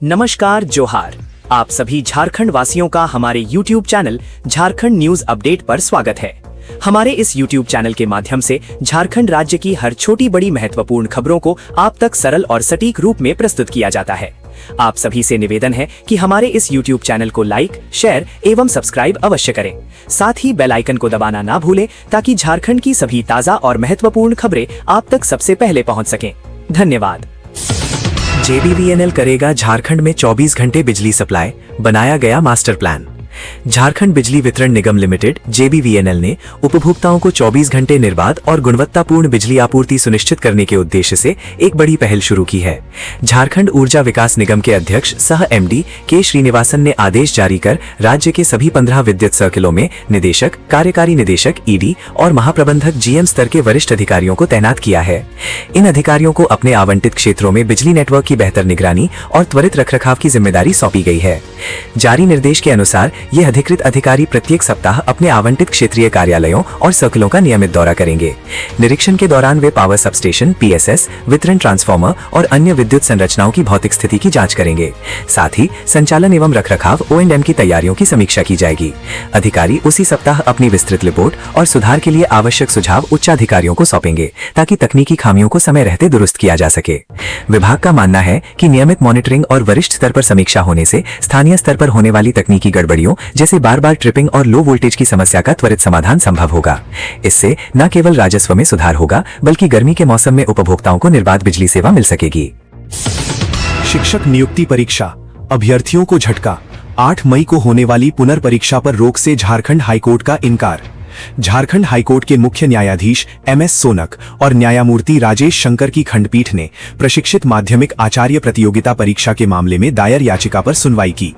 नमस्कार, जोहार। आप सभी झारखंड वासियों का हमारे YouTube channel Jharkhand news update पर स्वागत है। हमारे इस YouTube चैनल के माध्यम से झारखंड राज्य की हर छोटी बड़ी महत्वपूर्ण खबरों को आप तक सरल और सटीक रूप में प्रस्तुत किया जाता है। आप सभी से निवेदन है कि हमारे इस YouTube चैनल को लाइक, शेयर एवं सब्सक्राइब अवश्य करें। साथ ही बेल आइकन को दबाना ना भूलें ताकि झारखंड की सभी ताजा और महत्वपूर्ण खबरें आप तक सबसे पहले पहुंच सकें। धन्यवाद। JBVNL करेगा झारखंड में 24 घंटे बिजली सप्लाई, बनाया गया मास्टर प्लान। झारखंड बिजली वितरण निगम लिमिटेड JBVNL ने उपभोक्ताओं को 24 घंटे निर्बाध और गुणवत्तापूर्ण बिजली आपूर्ति सुनिश्चित करने के उद्देश्य से एक बड़ी पहल शुरू की है। झारखंड ऊर्जा विकास निगम के अध्यक्ष सह MD के श्रीनिवासन ने आदेश जारी कर राज्य के सभी 15 विद्युत सर्किलों में निदेशक, कार्यकारी निदेशक ED और महाप्रबंधक GM स्तर के वरिष्ठ अधिकारियों को तैनात किया है। इन अधिकारियों को अपने आवंटित क्षेत्रों में बिजली नेटवर्क की बेहतर निगरानी और त्वरित रखरखाव की जिम्मेदारी सौंपी गई है। जारी निर्देश के अनुसार ये अधिकृत अधिकारी प्रत्येक सप्ताह अपने आवंटित क्षेत्रीय कार्यालयों और सर्किलों का नियमित दौरा करेंगे। निरीक्षण के दौरान वे पावर सबस्टेशन, PSS, वितरण ट्रांसफार्मर और अन्य विद्युत संरचनाओं की भौतिक स्थिति की जांच करेंगे। साथ ही संचालन एवं रखरखाव O&M की तैयारियों की समीक्षा की जाएगी। अधिकारी उसी सप्ताह अपनी विस्तृत रिपोर्ट और सुधार के लिए आवश्यक सुझाव उच्चाधिकारियों को सौंपेंगे ताकि तकनीकी खामियों को समय रहते दुरुस्त किया जा सके। विभाग का मानना है कि नियमित मॉनिटरिंग और वरिष्ठ स्तर पर समीक्षा होने से स्थानीय स्तर पर होने वाली तकनीकी गड़बड़ियों जैसे बार-बार ट्रिपिंग और लो वोल्टेज की समस्या का त्वरित समाधान संभव होगा। इससे न केवल राजस्व में सुधार होगा बल्कि गर्मी के मौसम में उपभोक्ताओं को निर्बाध बिजली सेवा मिल सकेगी। शिक्षक नियुक्ति परीक्षा, अभ्यर्थियों को झटका। 8 मई को होने वाली पुनर्परीक्षा पर रोक से झारखंड हाईकोर्ट का इनकार। झारखंड हाईकोर्ट के मुख्य न्यायाधीश MS सोनक और न्यायमूर्ति राजेश शंकर की खंडपीठ ने प्रशिक्षित माध्यमिक आचार्य प्रतियोगिता परीक्षा के मामले में दायर याचिका पर सुनवाई की।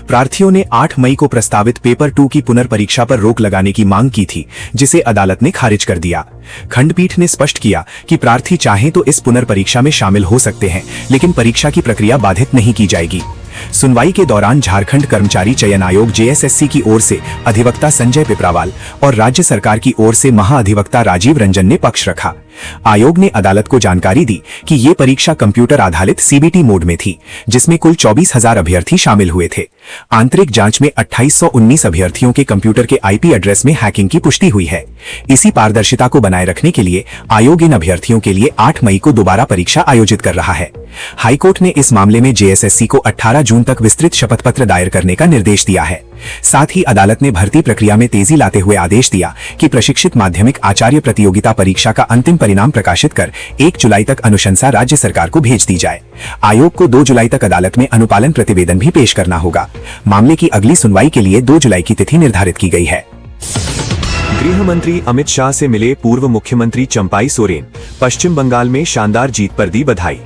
प्रार्थियों ने 8 मई को प्रस्तावित पेपर 2 की पुनर्परीक्षा पर रोक लगाने की मांग की थी, जिसे अदालत ने खारिज कर दिया। खंडपीठ ने स्पष्ट किया कि प्रार्थी चाहें तो इस पुनर्परीक्षा में शामिल हो सकते हैं, लेकिन परीक्षा की प्रक्रिया बाधित नहीं की जाएगी। सुनवाई के दौरान झारखंड कर्मचारी चयन आयोग JSSC की ओर से अधिवक्ता संजय पिपरावाल और राज्य सरकार की ओर से महाअधिवक्ता राजीव रंजन ने पक्ष रखा। आयोग ने अदालत को जानकारी दी कि ये परीक्षा कंप्यूटर आधारित CBT मोड में थी, जिसमें कुल 24,000 अभ्यर्थी शामिल हुए थे। आंतरिक जांच में 2819 अभ्यर्थियों के कंप्यूटर के IP एड्रेस में हैकिंग की पुष्टि हुई है। इसी पारदर्शिता को बनाए रखने के लिए आयोग इन अभ्यर्थियों के लिए 8 मई को दोबारा परीक्षा आयोजित कर रहा है। हाईकोर्ट ने इस मामले में JSSC को 18 जून तक विस्तृत शपथ पत्र दायर करने का निर्देश दिया है। साथ ही अदालत ने भर्ती प्रक्रिया में तेजी लाते हुए आदेश दिया कि प्रशिक्षित माध्यमिक आचार्य प्रतियोगिता परीक्षा का अंतिम परिणाम प्रकाशित कर 1 जुलाई तक अनुशंसा राज्य सरकार को भेज दी जाए। आयोग को 2 जुलाई तक अदालत में अनुपालन प्रतिवेदन भी पेश करना होगा। मामले की अगली सुनवाई के लिए 2 जुलाई की तिथि निर्धारित की गई है। गृह मंत्री अमित शाह से मिले पूर्व मुख्यमंत्री चंपाई सोरेन, पश्चिम बंगाल में शानदार जीत पर दी बधाई।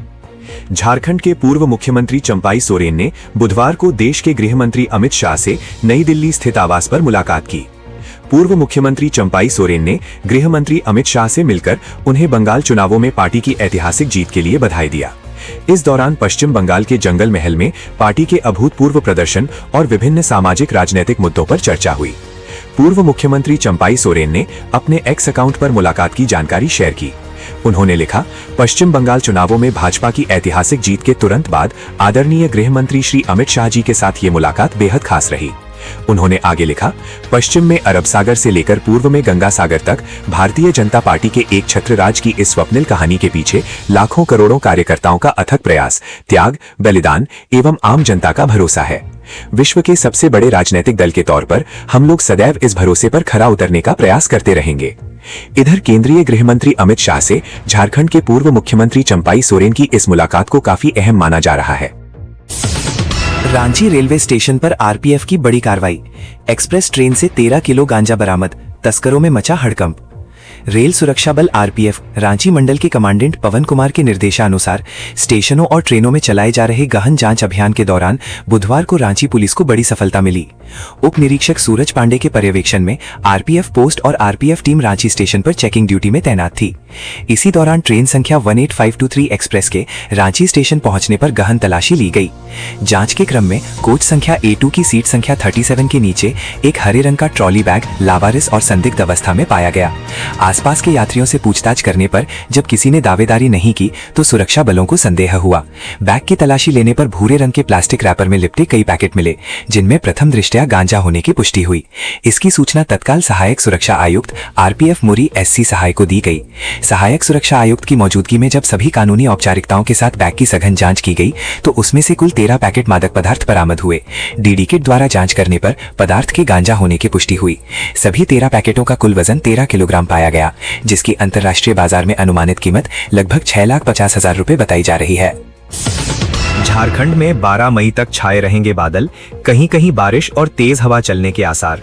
झारखंड के पूर्व मुख्यमंत्री चंपाई सोरेन ने बुधवार को देश के गृह मंत्री अमित शाह से नई दिल्ली स्थित आवास पर मुलाकात की। पूर्व मुख्यमंत्री चंपाई सोरेन ने गृह मंत्री अमित शाह से मिलकर उन्हें बंगाल चुनावों में पार्टी की ऐतिहासिक जीत के लिए बधाई दिया। इस दौरान पश्चिम बंगाल के जंगल महल में पार्टी के अभूतपूर्व प्रदर्शन और विभिन्न सामाजिक राजनीतिक मुद्दों पर चर्चा हुई। पूर्व मुख्यमंत्री चंपाई सोरेन ने अपने X अकाउंट पर मुलाकात की जानकारी शेयर की। उन्होंने लिखा, पश्चिम बंगाल चुनावों में भाजपा की ऐतिहासिक जीत के तुरंत बाद आदरणीय गृह मंत्री श्री अमित शाह जी के साथ ये मुलाकात बेहद खास रही। उन्होंने आगे लिखा, पश्चिम में अरब सागर से लेकर पूर्व में गंगा सागर तक भारतीय जनता पार्टी के एक छत्र राज की इस स्वप्निल कहानी के पीछे लाखों करोड़ों कार्यकर्ताओं का अथक प्रयास, त्याग, बलिदान एवं आम जनता का भरोसा है। विश्व के सबसे बड़े राजनीतिक दल के तौर पर हम लोग सदैव इस भरोसे पर खरा उतरने का प्रयास करते रहेंगे। इधर केंद्रीय गृह मंत्री अमित शाह से झारखंड के पूर्व मुख्यमंत्री चंपाई सोरेन की इस मुलाकात को काफी अहम माना जा रहा है। रांची रेलवे स्टेशन पर RPF की बड़ी कार्रवाई। एक्सप्रेस ट्रेन से 13 किलो गांजा बरामद, तस्करों में मचा हड़कंप। रेल सुरक्षा बल RPF रांची मंडल के कमांडेंट पवन कुमार के निर्देशानुसार स्टेशनों और ट्रेनों में चलाए जा रहे गहन जांच अभियान के दौरान बुधवार को रांची पुलिस को बड़ी सफलता मिली। उप निरीक्षक सूरज पांडे के पर्यवेक्षण में RPF पोस्ट और RPF टीम रांची स्टेशन पर चेकिंग ड्यूटी में तैनात थी। इसी दौरान ट्रेन संख्या 18523 एक्सप्रेस के रांची स्टेशन पहुंचने पर गहन तलाशी ली गई। जांच के क्रम में कोच संख्या A2 की सीट संख्या 37 के नीचे एक हरे रंग का ट्रॉली बैग लावारिस और संदिग्ध अवस्था में पाया गया। आसपास के यात्रियों से पूछताछ करने पर जब किसी ने दावेदारी नहीं की तो सुरक्षा बलों को संदेह हुआ। बैग की तलाशी लेने पर भूरे रंग के प्लास्टिक रैपर में लिपटे कई पैकेट मिले, जिनमें प्रथम दृष्टया गांजा होने की पुष्टि हुई। इसकी सूचना तत्काल सहायक सुरक्षा आयुक्त RPF मुरी SC सहाय को दी गई। सहायक सुरक्षा आयुक्त की मौजूदगी में जब सभी कानूनी औपचारिकताओं के साथ बैग की सघन जांच की गई तो उसमें से कुल 13 पैकेट मादक पदार्थ बरामद हुए। DD किट द्वारा जांच करने पर पदार्थ के गांजा होने की पुष्टि हुई। सभी 13 पैकेटों का कुल वजन 13 किलोग्राम पाया गया, जिसकी अंतर्राष्ट्रीय बाजार में अनुमानित कीमत लगभग 6,50,000 रुपए बताई जा रही है। झारखंड में 12 मई तक छाए रहेंगे बादल, कहीं कहीं बारिश और तेज हवा चलने के आसार।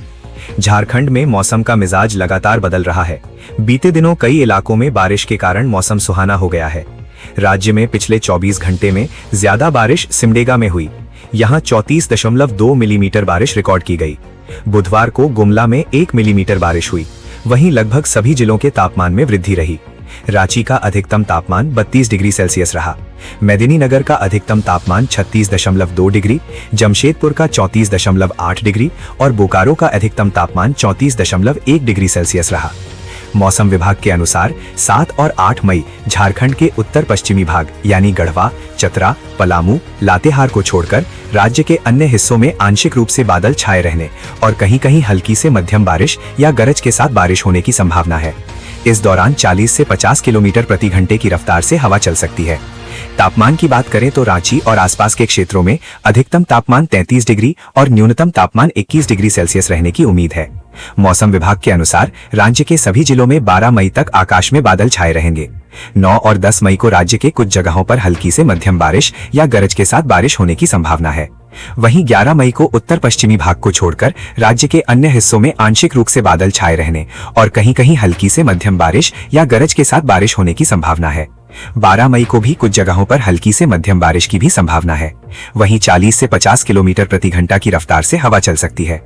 झारखंड में मौसम का मिजाज लगातार बदल रहा है। बीते दिनों कई इलाकों में बारिश के कारण मौसम सुहाना हो गया है। राज्य में पिछले 24 घंटे में ज्यादा बारिश सिमडेगा में हुई। यहां 34.2 मिलीमीटर बारिश रिकॉर्ड की गई। बुधवार को गुमला में 1 मिलीमीटर बारिश हुई। वहीं लगभग सभी जिलों के तापमान में वृद्धि रही। रांची का अधिकतम तापमान 32 डिग्री सेल्सियस रहा। मेदिनीनगर का अधिकतम तापमान 36.2 डिग्री, जमशेदपुर का 34.8 डिग्री और बोकारो का अधिकतम तापमान 34.1 डिग्री सेल्सियस रहा। मौसम विभाग के अनुसार 7 और 8 मई झारखंड के उत्तर पश्चिमी भाग यानी गढ़वा, चतरा, पलामू, लातेहार को छोड़कर राज्य के अन्य हिस्सों में आंशिक रूप से बादल छाए रहने और कहीं-कहीं हल्की से मध्यम बारिश या गरज के साथ बारिश होने की संभावना है। इस दौरान 40 से 50 किलोमीटर प्रति घंटे की रफ्तार से हवा चल सकती है। तापमान की बात करें तो रांची और आसपास के क्षेत्रों में अधिकतम तापमान 33 डिग्री और न्यूनतम तापमान 21 डिग्री सेल्सियस रहने की उम्मीद है। मौसम विभाग के अनुसार राज्य के सभी जिलों में 12 मई तक आकाश में बादल छाए रहेंगे। 9 और 10 मई को राज्य के कुछ जगहों पर हल्की से मध्यम बारिश या गरज के साथ बारिश होने की संभावना है। वहीं 11 मई को उत्तर पश्चिमी भाग को छोड़कर राज्य के अन्य हिस्सों में आंशिक रूप से बादल छाए रहने और कहीं-कहीं हल्की से मध्यम बारिश या गरज के साथ बारिश होने की संभावना है। 12 मई को भी कुछ जगहों पर हल्की से मध्यम बारिश की भी संभावना है। वहीं 40 से 50 किलोमीटर प्रति घंटा की रफ्तार से हवा चल सकती है।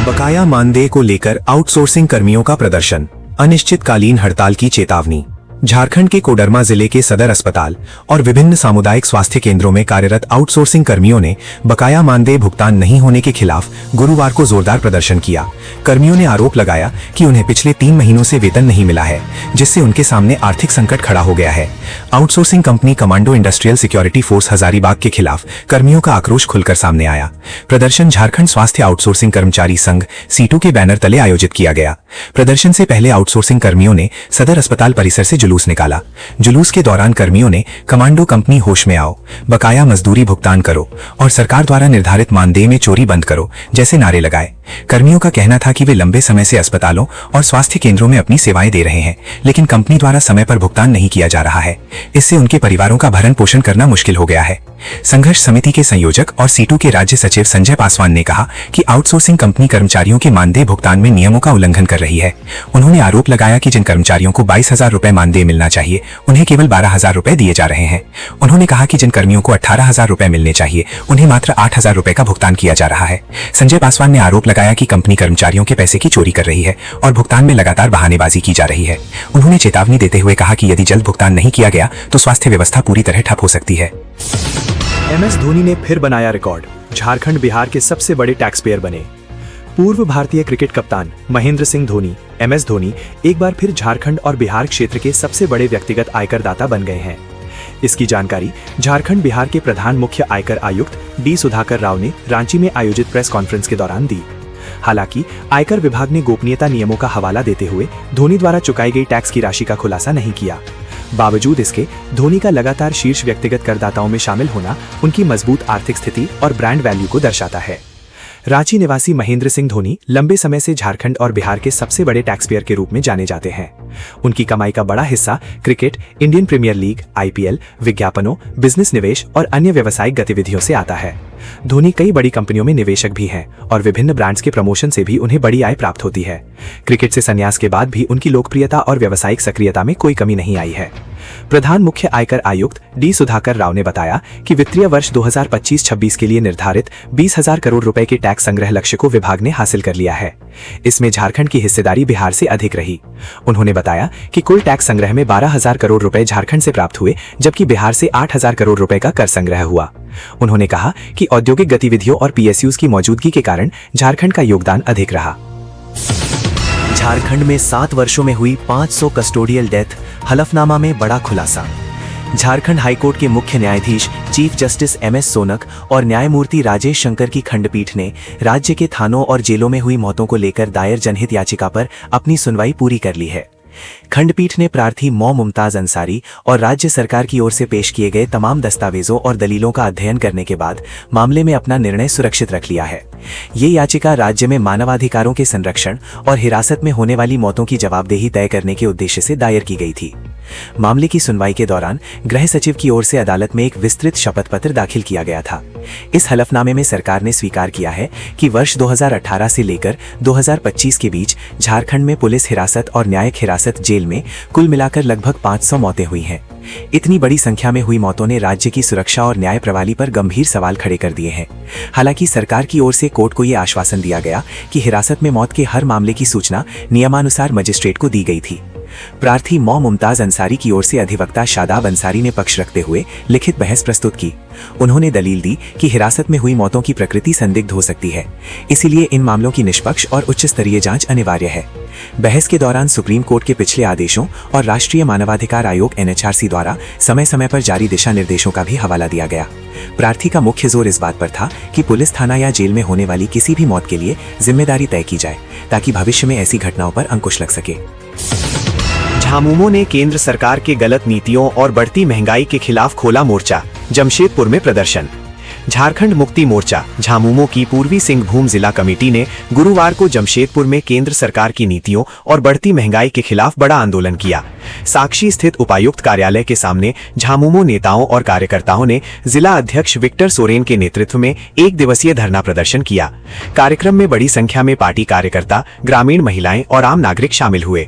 बकाया मानदेय को लेकर आउटसोर्सिंग कर्मियों का प्रदर्शन, अनिश्चितकालीन हड़ताल की चेतावनी। झारखंड के कोडरमा जिले के सदर अस्पताल और विभिन्न सामुदायिक स्वास्थ्य केंद्रों में कार्यरत आउटसोर्सिंग कर्मियों ने बकाया मानदेय भुगतान नहीं होने के खिलाफ गुरुवार को जोरदार प्रदर्शन किया। कर्मियों ने आरोप लगाया कि उन्हें पिछले 3 महीनों से वेतन नहीं मिला है, जिससे उनके सामने आर्थिक संकट खड़ा हो गया है। Outsourcing company commando industrial security force Hazaribagh के खिलाफ कर्मियों का आक्रोश खुलकर सामने आया। प्रदर्शन झारखंड स्वास्थ्य आउटसोर्सिंग कर्मचारी संघ सीटू के बैनर तले आयोजित किया गया। प्रदर्शन से पहले आउटसोर्सिंग कर्मियों ने सदर अस्पताल परिसर से जुलूस निकाला। जुलूस के दौरान कर्मियों ने कमांडो कंपनी होश में आओ, बकाया मजदूरी भुगतान करो और सरकार द्वारा निर्धारित मानदेय में चोरी बंद करो जैसे नारे लगाए। कर्मियों का कहना था कि वे लंबे समय से अस्पतालों और स्वास्थ्य केंद्रों में अपनी सेवाएं दे रहे हैं, लेकिन कंपनी द्वारा समय पर भुगतान नहीं किया जा रहा है। इससे उनके परिवारों का भरण पोषण करना मुश्किल हो गया है। संघर्ष समिति के संयोजक और सीटू के राज्य सचिव संजय पासवान ने कहा कि आउटसोर्सिंग कंपनी कर्मचारियों के मानदेय भुगतान में नियमों का उल्लंघन कर रही है। उन्होंने आरोप लगाया कि जिन कर्मचारियों को 22,000 रुपए मानदेय मिलना चाहिए, उन्हें केवल 12,000 रुपए दिए जा रहे हैं। उन्होंने कहा कि जिन कर्मियों को 18,000 रुपए मिलने चाहिए, उन्हें मात्र 8,000 रुपए का भुगतान किया जा रहा है। संजय पासवान ने आरोप लगाया कि कंपनी कर्मचारियों के पैसे की चोरी कर रही है और भुगतान में लगातार बहानेबाजी की जा रही है। उन्होंने चेतावनी देते हुए कहा कि यदि जल्द भुगतान नहीं किया गया तो स्वास्थ्य व्यवस्था पूरी तरह ठप हो सकती है। MS धोनी ने फिर बनाया रिकॉर्ड, झारखंड बिहार के सबसे बड़े टैक्स पेयर बने। पूर्व भारतीय क्रिकेट कप्तान महेंद्र सिंह धोनी MS धोनी एक बार फिर झारखंड और बिहार क्षेत्र के सबसे बड़े व्यक्तिगत आयकर दाता बन गए हैं। इसकी जानकारी झारखंड बिहार के प्रधान मुख्य आयकर आयुक्त D सुधाकर राव ने रांची में आयोजित प्रेस कॉन्फ्रेंस के दौरान दी। हालांकि आयकर विभाग ने गोपनीयता नियमों का हवाला देते हुए धोनी द्वारा चुकाई गई टैक्स की राशि का खुलासा नहीं किया। बावजूद इसके धोनी का लगातार शीर्ष व्यक्तिगत करदाताओं में शामिल होना उनकी मजबूत आर्थिक स्थिति और ब्रांड वैल्यू को दर्शाता है। रांची निवासी महेंद्र सिंह धोनी लंबे समय से झारखंड और बिहार के सबसे बड़े टैक्स पेयर के रूप में जाने जाते हैं। उनकी कमाई का बड़ा हिस्सा cricket, Indian Premier League, IPL, विज्ञापनों, बिजनेस निवेश और अन्य व्यावसायिक गतिविधियों से आता है। धोनी कई बड़ी कंपनियों में निवेशक भी हैं और विभिन्न ब्रांड्स के प्रमोशन से भी उन्हें बड़ी आय प्राप्त होती है। क्रिकेट से संन्यास के बाद भी उनकी लोकप्रियता और व्यावसायिक सक्रियता में कोई कमी नहीं आई है। प्रधान मुख्य आयकर आयुक्त D सुधाकर राव ने बताया कि वित्तीय वर्ष 2025-26 के लिए निर्धारित 20,000 करोड़ रुपए के टैक्स संग्रह लक्ष्य को विभाग ने हासिल कर लिया है। इसमें झारखंड की हिस्सेदारी बिहार से अधिक रही। उन्होंने बताया कि कुल टैक्स संग्रह में 12,000 करोड़ रुपए झारखंड से प्राप्त हुए, जबकि बिहार से 8,000 करोड़ रुपए का कर संग्रह हुआ। उन्होंने कहा कि औद्योगिक गतिविधियों और PSUs की मौजूदगी के कारण झारखंड का योगदान अधिक रहा। झारखंड में 7 वर्षों में हुई 500 कस्टोडियल डेथ, हलफनामा में बड़ा खुलासा। झारखंड हाईकोर्ट के मुख्य न्यायाधीश चीफ जस्टिस एमएस सोनक और न्यायमूर्ति राजेश शंकर की खंडपीठ ने राज्य के थानों और जेलों में हुई मौतों को लेकर दायर जनहित याचिका पर अपनी सुनवाई पूरी कर ली है। खंडपीठ ने प्रार्थी मौ मुमताज अंसारी और राज्य सरकार की ओर से पेश किए गए तमाम दस्तावेजों और दलीलों का अध्ययन करने के बाद मामले में अपना निर्णय सुरक्षित रख लिया है। ये याचिका राज्य में मानवाधिकारों के संरक्षण और हिरासत में होने वाली मौतों की जवाबदेही तय करने के उद्देश्य से दायर की गई थी। मामले की सुनवाई के दौरान गृह सचिव की ओर से अदालत में एक विस्तृत शपथ पत्र दाखिल किया गया था। इस हलफनामे में सरकार ने स्वीकार किया है कि वर्ष 2018 से लेकर 2025 के बीच झारखंड में पुलिस हिरासत और न्यायिक हिरासत जेल में कुल मिलाकर लगभग 500 मौतें हुई हैं। इतनी बड़ी संख्या में हुई मौतों ने राज्य की सुरक्षा और न्याय प्रणाली पर गंभीर सवाल खड़े कर दिए हैं। हालांकि सरकार की ओर से कोर्ट को यह आश्वासन दिया गया कि हिरासत में मौत के हर मामले की सूचना नियमानुसार मजिस्ट्रेट को दी गई थी। प्रार्थी मौ मुमताज अंसारी की ओर से अधिवक्ता शादाब अंसारी ने पक्ष रखते हुए लिखित बहस प्रस्तुत की। उन्होंने दलील दी कि हिरासत में हुई मौतों की प्रकृति संदिग्ध हो सकती है, इसीलिए इन मामलों की निष्पक्ष और उच्च स्तरीय जांच अनिवार्य है। बहस के दौरान सुप्रीम कोर्ट के पिछले आदेशों और राष्ट्रीय मानवाधिकार आयोग NHRC द्वारा समय समय पर जारी दिशा निर्देशों का भी हवाला दिया गया। प्रार्थी का मुख्य जोर इस बात पर था कि पुलिस थाना या जेल में होने वाली किसी भी मौत के लिए जिम्मेदारी तय की जाए, ताकि भविष्य में ऐसी घटनाओं पर अंकुश लग सके। झामुमो ने केंद्र सरकार के गलत नीतियों और बढ़ती महंगाई के खिलाफ खोला मोर्चा, जमशेदपुर में प्रदर्शन। झारखंड मुक्ति मोर्चा झामुमो की पूर्वी सिंहभूम जिला कमेटी ने गुरुवार को जमशेदपुर में केंद्र सरकार की नीतियों और बढ़ती महंगाई के खिलाफ बड़ा आंदोलन किया। साक्षी स्थित उपायुक्त कार्यालय के सामने झामुमो नेताओं और कार्यकर्ताओं ने जिला अध्यक्ष विक्टर सोरेन के नेतृत्व में 1 दिवसीय धरना प्रदर्शन किया। कार्यक्रम में बड़ी संख्या में पार्टी कार्यकर्ता, ग्रामीण महिलाएं और आम नागरिक शामिल हुए।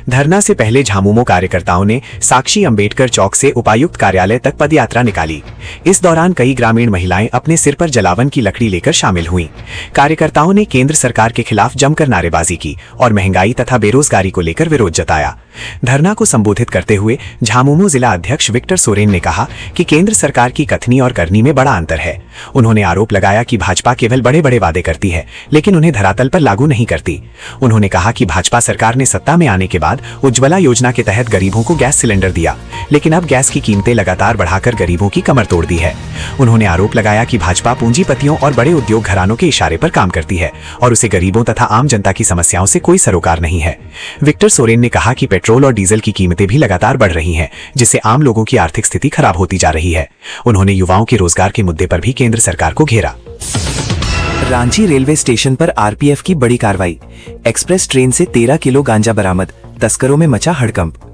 धरना से पहले झामुमो कार्यकर्ताओं ने साक्षी अंबेडकर चौक से उपायुक्त कार्यालय तक पदयात्रा निकाली। इस दौरान कई ग्रामीण महिलाएं अपने सिर पर जलावन की लकड़ी लेकर शामिल हुईं। कार्यकर्ताओं ने केंद्र सरकार के खिलाफ जमकर नारेबाजी की और महंगाई तथा बेरोजगारी को लेकर विरोध जताया। धरना को संबोधित करते हुए झामुमो जिला अध्यक्ष विक्टर सोरेन ने कहा कि केंद्र सरकार की कथनी और करनी में बड़ा अंतर है। उन्होंने आरोप लगाया कि भाजपा केवल बड़े बड़े वादे करती है, लेकिन उन्हें धरातल पर लागू नहीं करती। उन्होंने कहा कि भाजपा सरकार ने सत्ता में आने के बाद उज्ज्वला योजना के तहत गरीबों को गैस सिलेंडर दिया, लेकिन अब गैस की कीमतें लगातार बढ़ाकर गरीबों की कमर तोड़ दी है। उन्होंने आरोप लगाया कि भाजपा पूंजीपतियों और बड़े उद्योग घरानों के इशारे पर काम करती है और उसे गरीबों तथा आम जनता की समस्याओं से कोई सरोकार नहीं है। विक्टर सोरेन ने कहा कि पेट्रोल और डीजल की कीमतें भी लगातार बढ़ रही हैं, जिससे आम लोगों की आर्थिक स्थिति खराब होती जा रही है। उन्होंने युवाओं के रोजगार के मुद्दे पर भी केंद्र सरकार को घेरा। रांची रेलवे स्टेशन पर आरपीएफ की बड़ी कार्रवाई, एक्सप्रेस ट्रेन से 13 किलो गांजा बरामद, तस्करों में मचा हड़कंप।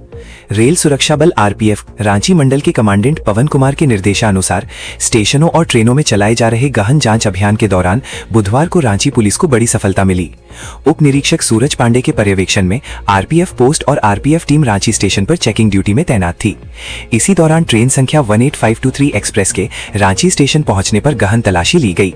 रेल सुरक्षा बल आरपीएफ रांची मंडल के कमांडेंट पवन कुमार के निर्देशानुसार स्टेशनों और ट्रेनों में चलाए जा रहे गहन जांच अभियान के दौरान बुधवार को रांची पुलिस को बड़ी सफलता मिली। उप निरीक्षक सूरज पांडे के पर्यवेक्षण में आरपीएफ पोस्ट और आरपीएफ टीम रांची स्टेशन पर चेकिंग ड्यूटी में तैनात थी। इसी दौरान ट्रेन संख्या 18523 एक्सप्रेस के रांची स्टेशन पहुंचने पर गहन तलाशी ली गई।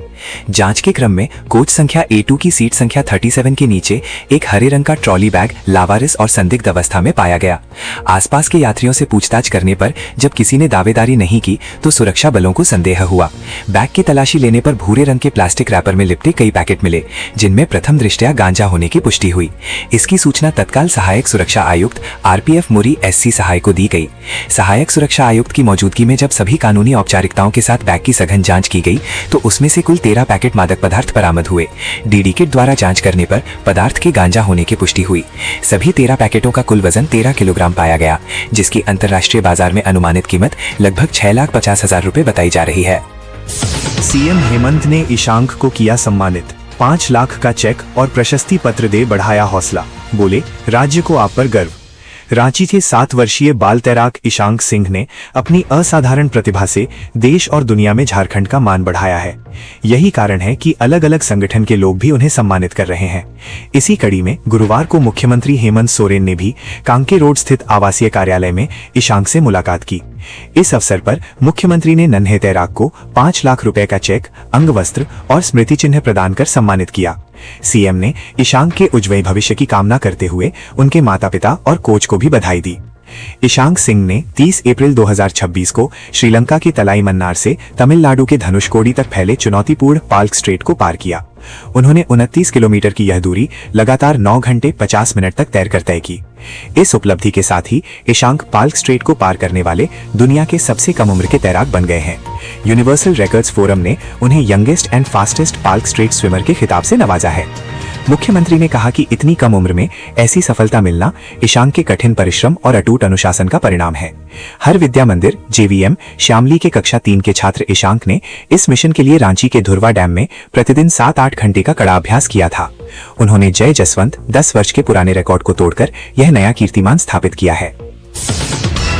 जांच के क्रम में कोच संख्या A2 की सीट संख्या 37 के नीचे एक हरे रंग का ट्रॉली बैग लावारिस और संदिग्ध अवस्था में पाया गया। आसपास के यात्रियों से पूछताछ करने पर जब किसी ने दावेदारी नहीं की तो सुरक्षा बलों को संदेह हुआ। बैग की तलाशी लेने पर भूरे रंग के प्लास्टिक रैपर में लिपटे कई पैकेट मिले, जिनमें प्रथम दृष्टया गांजा होने की पुष्टि हुई। इसकी सूचना तत्काल सहायक सुरक्षा आयुक्त आरपीएफ मुरी SC सहाय को दी गई। सहायक सुरक्षा आयुक्त की मौजूदगी में जब सभी कानूनी औपचारिकताओं के साथ बैग की सघन जांच की गई तो उसमें से कुल 13 पैकेट मादक पदार्थ बरामद हुए। डीडी किट द्वारा जांच करने पर पदार्थ के गांजा होने की पुष्टि हुई। सभी 13 पैकेटों का कुल वजन 13 किलोग्राम पाया गया, जिसकी अंतर्राष्ट्रीय बाजार में अनुमानित कीमत लगभग 6,50,000 रुपए बताई जा रही है। सीएम हेमंत ने ईशांक को किया सम्मानित, 5 लाख का चेक और प्रशस्ति पत्र दे बढ़ाया हौसला। बोले, राज्य को आप पर गर्व। रांची के 7 वर्षीय बाल तैराक ईशांक सिंह ने अपनी असाधारण प्रतिभा से देश और दुनिया में झारखंड का मान बढ़ाया है। यही कारण है कि अलग अलग संगठन के लोग भी उन्हें सम्मानित कर रहे हैं। इसी कड़ी में गुरुवार को मुख्यमंत्री हेमंत सोरेन ने भी कांके रोड स्थित आवासीय कार्यालय में ईशांक से मुलाकात की। इस अवसर पर मुख्यमंत्री ने नन्हे तैराक को 5 लाख रुपए का चेक, अंग वस्त्र और स्मृति चिन्ह प्रदान कर सम्मानित किया। सीएम ने ईशांक के उज्ज्वल भविष्य की कामना करते हुए उनके माता पिता और कोच को भी बधाई दी। ईशांक सिंह ने 30 अप्रैल 2026 को श्रीलंका के तलाई मन्नार से तमिलनाडु के धनुषकोडी तक फैले चुनौतीपूर्ण पाल्क स्ट्रेट को पार किया। उन्होंने 29 किलोमीटर की यह दूरी लगातार 9 घंटे 50 मिनट तक तैरकर तय की। इस उपलब्धि के साथ ही ईशांक पाल्क स्ट्रेट को पार करने वाले दुनिया के सबसे कम उम्र के तैराक बन गए हैं। यूनिवर्सल रिकॉर्ड्स फोरम ने उन्हें youngest and fastest Palk straight swimmer के खिताब से नवाजा है। मुख्यमंत्री ने कहा कि इतनी कम उम्र में ऐसी सफलता मिलना ईशांक के कठिन परिश्रम और अटूट अनुशासन का परिणाम है। हर विद्या मंदिर JVM श्यामली के कक्षा 3 के छात्र ईशांक ने इस मिशन के लिए रांची के धुरवा डैम में प्रतिदिन 7-8 घंटे का कड़ा अभ्यास किया था। उन्होंने जय जसवंत 10 वर्ष के पुराने रिकॉर्ड को तोड़कर यह नया कीर्तिमान स्थापित किया है।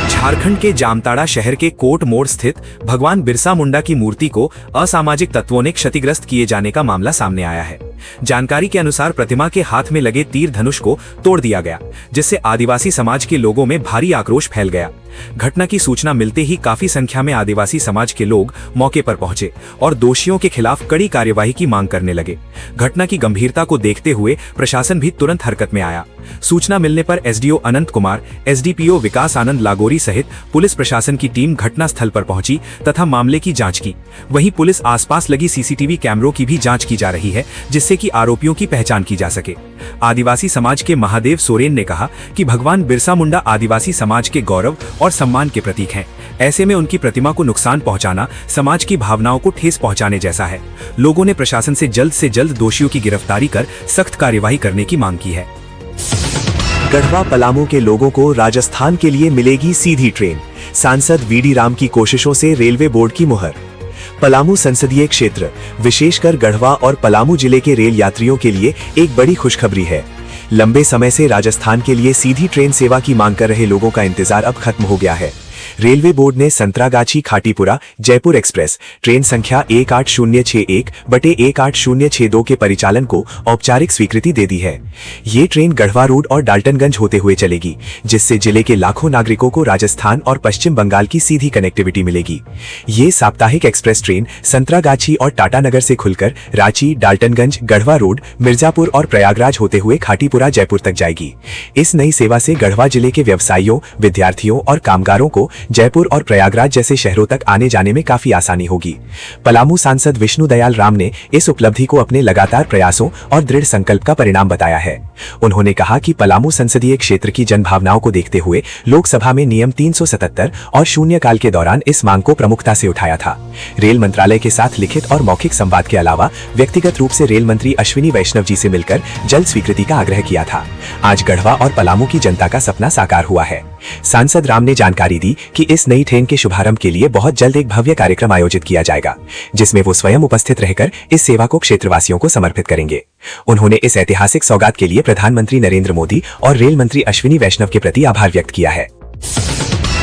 झारखंड के जामताड़ा शहर के कोट मोड़ स्थित भगवान बिरसा मुंडा की मूर्ति को असामाजिक तत्वों ने क्षतिग्रस्त किए जाने का मामला सामने आया है। जानकारी के अनुसार प्रतिमा के हाथ में लगे तीर धनुष को तोड़ दिया गया, जिससे आदिवासी समाज के लोगों में भारी आक्रोश फैल गया। घटना की सूचना मिलते ही काफी संख्या में आदिवासी समाज के लोग मौके पर पहुंचे और दोषियों के खिलाफ कड़ी कार्यवाही की मांग करने लगे। घटना की गंभीरता को देखते हुए प्रशासन भी तुरंत हरकत में आया। सूचना मिलने पर SDO अनंत कुमार, SDPO विकास आनंद लागोरी सहित पुलिस प्रशासन की टीम घटनास्थल पर पहुंची तथा मामले की जांच की। वहीं पुलिस आसपास लगी CCTV कैमरों की भी जांच की जा रही है, जिससे कि आरोपियों की पहचान की जा सके। आदिवासी समाज के महादेव सोरेन ने कहा कि भगवान बिरसा मुंडा आदिवासी समाज के गौरव और सम्मान के प्रतीक हैं। ऐसे में उनकी प्रतिमा को नुकसान पहुंचाना समाज की भावनाओं को ठेस पहुंचाने जैसा है। लोगों ने प्रशासन से जल्द दोषियों की गिरफ्तारी कर सख्त कार्यवाही करने की मांग की है। गढ़वा पलामू के लोगों को राजस्थान के लिए मिलेगी सीधी ट्रेन, सांसद VD राम की कोशिशों से रेलवे बोर्ड की मुहर। पलामू संसदीय क्षेत्र, विशेषकर गढ़वा और पलामू जिले के रेल यात्रियों के लिए एक बड़ी खुशखबरी है। लंबे समय से राजस्थान के लिए सीधी ट्रेन सेवा की मांग कर रहे लोगों का इंतजार अब खत्म हो गया है। रेलवे बोर्ड ने संतरागाछी खाटीपुरा जयपुर एक्सप्रेस ट्रेन संख्या 18061/18062 के परिचालन को औपचारिक स्वीकृति दे दी है। ये ट्रेन गढ़वा रोड और डाल्टनगंज होते हुए चलेगी, जिससे जिले के लाखों नागरिकों को राजस्थान और पश्चिम बंगाल की सीधी कनेक्टिविटी मिलेगी। ये साप्ताहिक एक्सप्रेस ट्रेन संतरागाछी और टाटानगर से खुलकर रांची, डाल्टनगंज, गढ़वा रोड, मिर्जापुर और प्रयागराज होते हुए खाटीपुरा जयपुर तक जाएगी। इस नई सेवा से गढ़वा जिले के व्यवसायियों, विद्यार्थियों और कामगारों को जयपुर और प्रयागराज जैसे शहरों तक आने जाने में काफी आसानी होगी। पलामू सांसद विष्णु दयाल राम ने इस उपलब्धि को अपने लगातार प्रयासों और दृढ़ संकल्प का परिणाम बताया है। उन्होंने कहा कि पलामू संसदीय क्षेत्र की जनभावनाओं को देखते हुए लोकसभा में नियम 377 और शून्यकाल के दौरान इस मांग को प्रमुखता से उठाया था। रेल मंत्रालय के साथ लिखित और मौखिक संवाद के अलावा व्यक्तिगत रूप से रेल मंत्री अश्विनी वैष्णव जी से मिलकर जल्द स्वीकृति का आग्रह किया था। आज गढ़वा और पलामू की जनता का सपना साकार हुआ है। सांसद राम ने जानकारी दी कि इस नई ट्रेन के शुभारंभ के लिए बहुत जल्द एक भव्य कार्यक्रम आयोजित किया जाएगा, जिसमें वो स्वयं उपस्थित रहकर इस सेवा को क्षेत्रवासियों को समर्पित करेंगे। उन्होंने इस ऐतिहासिक सौगात के लिए प्रधानमंत्री नरेंद्र मोदी और रेल मंत्री अश्विनी वैष्णव के प्रति आभार व्यक्त किया है।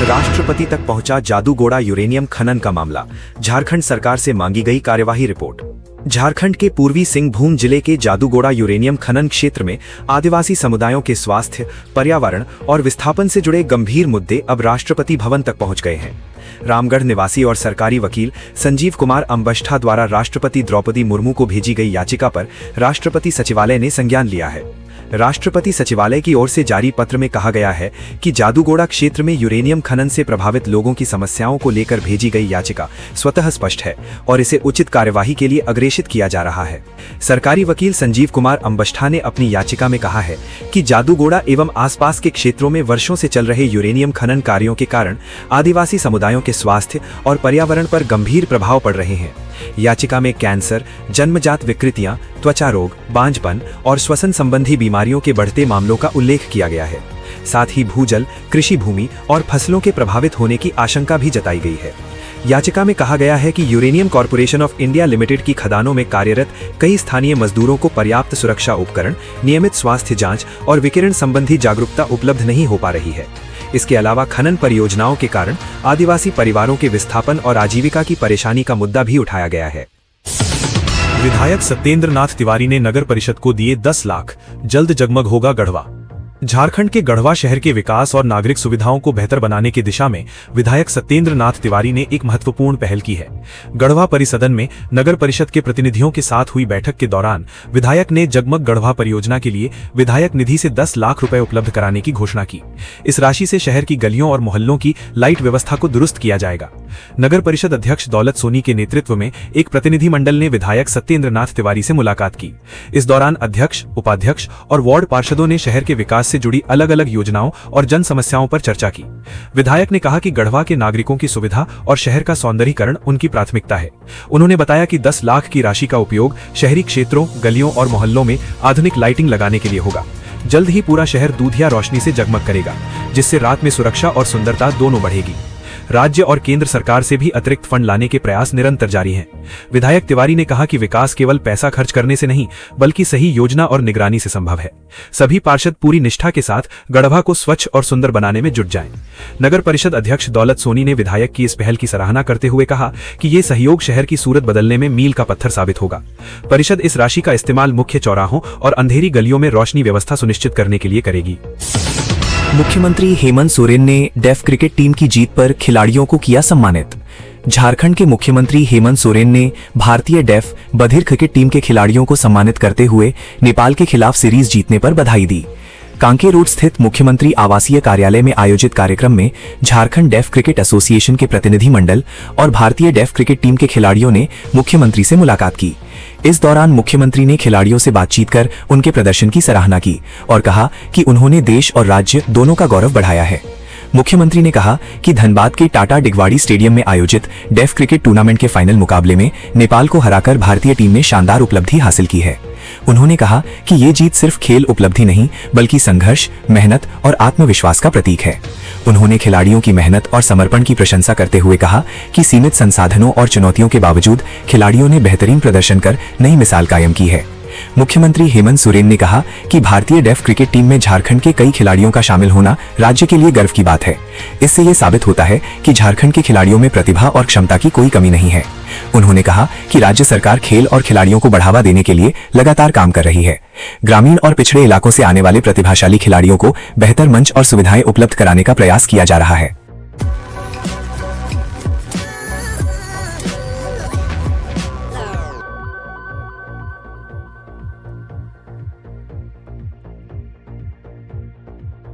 राष्ट्रपति तक पहुंचा जादूगोड़ा यूरेनियम खनन का मामला, झारखंड सरकार से मांगी गई कार्यवाही रिपोर्ट। झारखंड के पूर्वी सिंहभूम जिले के जादूगोड़ा यूरेनियम खनन क्षेत्र में आदिवासी समुदायों के स्वास्थ्य, पर्यावरण और विस्थापन से जुड़े गंभीर मुद्दे अब राष्ट्रपति भवन तक पहुंच गए हैं। रामगढ़ निवासी और सरकारी वकील संजीव कुमार अंबष्ठा द्वारा राष्ट्रपति द्रौपदी मुर्मू को भेजी गई याचिका पर राष्ट्रपति सचिवालय ने संज्ञान लिया है। राष्ट्रपति सचिवालय की ओर से जारी पत्र में कहा गया है कि जादूगोड़ा क्षेत्र में यूरेनियम खनन से प्रभावित लोगों की समस्याओं को लेकर भेजी गई याचिका स्वतः स्पष्ट है और इसे उचित कार्यवाही के लिए अग्रेषित किया जा रहा है। सरकारी वकील संजीव कुमार अंबष्ठा ने अपनी याचिका में कहा है कि जादूगोड़ा एवं आसपास के क्षेत्रों में वर्षों से चल रहे यूरेनियम खनन कार्यों के कारण आदिवासी समुदायों के स्वास्थ्य और पर्यावरण पर गंभीर प्रभाव पड़ रहे हैं। याचिका में कैंसर, जन्मजात विकृतियां, त्वचा रोग, बांझपन और श्वसन संबंधी बीमारियों के बढ़ते मामलों का उल्लेख किया गया है। साथ ही भूजल, कृषि भूमि और फसलों के प्रभावित होने की आशंका भी जताई गई है। याचिका में कहा गया है कि uranium corporation of India limited की खदानों में कार्यरत कई स्थानीय मजदूरों को पर्याप्त सुरक्षा उपकरण, नियमित स्वास्थ्य जांच और विकिरण संबंधी जागरूकता उपलब्ध नहीं हो पा रही है। इसके अलावा खनन परियोजनाओं के कारण आदिवासी परिवारों के विस्थापन और आजीविका की परेशानी का मुद्दा भी उठाया गया है। विधायक सत्येंद्र नाथ तिवारी ने नगर परिषद को दिए 10 लाख, जल्द जगमग होगा गढ़वा। झारखंड के गढ़वा शहर के विकास और नागरिक सुविधाओं को बेहतर बनाने की दिशा में विधायक सत्येंद्र नाथ तिवारी ने एक महत्वपूर्ण पहल की है। गढ़वा परिसदन में नगर परिषद के प्रतिनिधियों के साथ हुई बैठक के दौरान विधायक ने जगमग गढ़वा परियोजना के लिए विधायक निधि से 10 लाख रुपए उपलब्ध कराने की घोषणा की। इस राशि से शहर की गलियों और मोहल्लों की लाइट व्यवस्था को दुरुस्त किया जाएगा। नगर परिषद अध्यक्ष दौलत सोनी के नेतृत्व में एक प्रतिनिधि मंडल ने विधायक सत्येंद्र नाथ तिवारी से मुलाकात की। इस दौरान अध्यक्ष, उपाध्यक्ष और वार्ड पार्षदों ने शहर के विकास से जुड़ी अलग अलग योजनाओं और जन समस्याओं पर चर्चा की। विधायक ने कहा कि गढ़वा के नागरिकों की सुविधा और शहर का सौंदर्यीकरण उनकी प्राथमिकता है। उन्होंने बताया कि 10 लाख की राशि का उपयोग शहरी क्षेत्रों, गलियों और मोहल्लों में आधुनिक लाइटिंग लगाने के लिए होगा। जल्द ही पूरा शहर दूधिया रोशनी से जगमग करेगा, जिससे रात में सुरक्षा और सुंदरता दोनों बढ़ेगी। राज्य और केंद्र सरकार से भी अतिरिक्त फंड लाने के प्रयास निरंतर जारी हैं। विधायक तिवारी ने कहा कि विकास केवल पैसा खर्च करने से नहीं, बल्कि सही योजना और निगरानी से संभव है। सभी पार्षद पूरी निष्ठा के साथ गढ़वा को स्वच्छ और सुंदर बनाने में जुट जाएं। नगर परिषद अध्यक्ष दौलत सोनी ने विधायक की इस पहल की सराहना करते हुए कहा कि ये सहयोग शहर की सूरत बदलने में मील का पत्थर साबित होगा। परिषद इस राशि का इस्तेमाल मुख्य चौराहों और अंधेरी गलियों में रोशनी व्यवस्था सुनिश्चित करने के लिए करेगी। मुख्यमंत्री हेमंत सोरेन ने डेफ क्रिकेट टीम की जीत पर खिलाड़ियों को किया सम्मानित। झारखंड के मुख्यमंत्री हेमंत सोरेन ने भारतीय डेफ बधिर क्रिकेट टीम के खिलाड़ियों को सम्मानित करते हुए नेपाल के खिलाफ सीरीज जीतने पर बधाई दी। कांके रोड स्थित मुख्यमंत्री आवासीय कार्यालय में आयोजित कार्यक्रम में झारखंड डेफ क्रिकेट एसोसिएशन के प्रतिनिधि मंडल और भारतीय डेफ क्रिकेट टीम के खिलाड़ियों ने मुख्यमंत्री से मुलाकात की। इस दौरान मुख्यमंत्री ने खिलाड़ियों से बातचीत कर उनके प्रदर्शन की सराहना की और कहा कि उन्होंने देश और राज्य दोनों का गौरव बढ़ाया है। मुख्यमंत्री ने कहा कि धनबाद के टाटा डिगवाड़ी स्टेडियम में आयोजित डेफ क्रिकेट टूर्नामेंट के फाइनल मुकाबले में नेपाल को हराकर भारतीय टीम ने शानदार उपलब्धि हासिल की है। उन्होंने कहा कि ये जीत सिर्फ खेल उपलब्धि नहीं, बल्कि संघर्ष, मेहनत और आत्मविश्वास का प्रतीक है। उन्होंने खिलाड़ियों की मेहनत और समर्पण की प्रशंसा करते हुए कहा कि सीमित संसाधनों और चुनौतियों के बावजूद खिलाड़ियों ने बेहतरीन प्रदर्शन कर नई मिसाल कायम की है। मुख्यमंत्री हेमंत सोरेन ने कहा कि भारतीय डेफ क्रिकेट टीम में झारखंड के कई खिलाड़ियों का शामिल होना राज्य के लिए गर्व की बात है। इससे ये साबित होता है कि झारखंड के खिलाड़ियों में प्रतिभा और क्षमता की कोई कमी नहीं है। उन्होंने कहा कि राज्य सरकार खेल और खिलाड़ियों को बढ़ावा देने के लिए लगातार काम कर रही है। ग्रामीण और पिछड़े इलाकों से आने वाले प्रतिभाशाली खिलाड़ियों को बेहतर मंच और सुविधाएं उपलब्ध कराने का प्रयास किया जा रहा है।